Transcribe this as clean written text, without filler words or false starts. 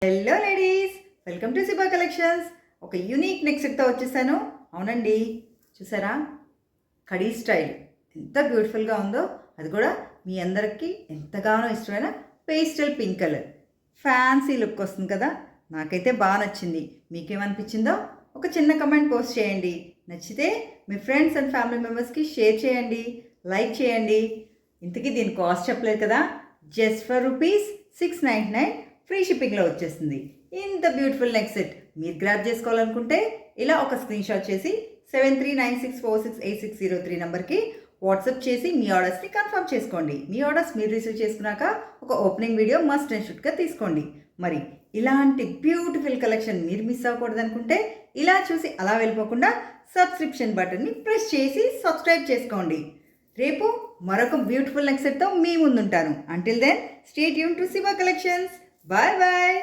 Hello ladies, welcome to Siba collections. ఒక unique neck సెట్తో వచ్చేసాను. అవునండి, చూసారా కడీ స్టైల్ ఎంత బ్యూటిఫుల్గా ఉందో. అది కూడా మీ అందరికీ ఎంతగానో ఇష్టమైన pastel pink colour fancy look వస్తుంది కదా. నాకైతే బాగా నచ్చింది. మీకేమనిపించిందో ఒక చిన్న కమెంట్ పోస్ట్ చేయండి. నచ్చితే మీ ఫ్రెండ్స్ అండ్ ఫ్యామిలీ మెంబర్స్కి షేర్ చేయండి, లైక్ చేయండి. ఇంతకీ దీని కాస్ట్ చెప్పలేదు కదా. జస్ట్ ఫర్ ₹699 ఫ్రీ షిప్పింగ్లో వచ్చేస్తుంది. ఇంత బ్యూటిఫుల్ నెక్ సెట్ మీరు గ్రాబ్ చేసుకోవాలనుకుంటే ఇలా ఒక స్క్రీన్ షాట్ చేసి 7396468603 నెంబర్కి వాట్సాప్ చేసి మీ ఆర్డర్స్ని కన్ఫర్మ్ చేసుకోండి. మీ ఆర్డర్స్ మీరు రిసీవ్ చేసుకున్నాక ఒక ఓపెనింగ్ వీడియో మస్ట్ అండ్ షుడ్గా తీసుకోండి. మరి ఇలాంటి బ్యూటిఫుల్ కలెక్షన్ మీరు మిస్ అవ్వకూడదు అనుకుంటే ఇలా చూసి అలా వెళ్ళిపోకుండా సబ్స్క్రిప్షన్ బటన్ని ప్రెస్ చేసి సబ్స్క్రైబ్ చేసుకోండి. రేపు మరొక బ్యూటిఫుల్ నెక్ సెట్తో మీ ముందుంటాను. Until then stay tuned to Siba collections. Bye bye.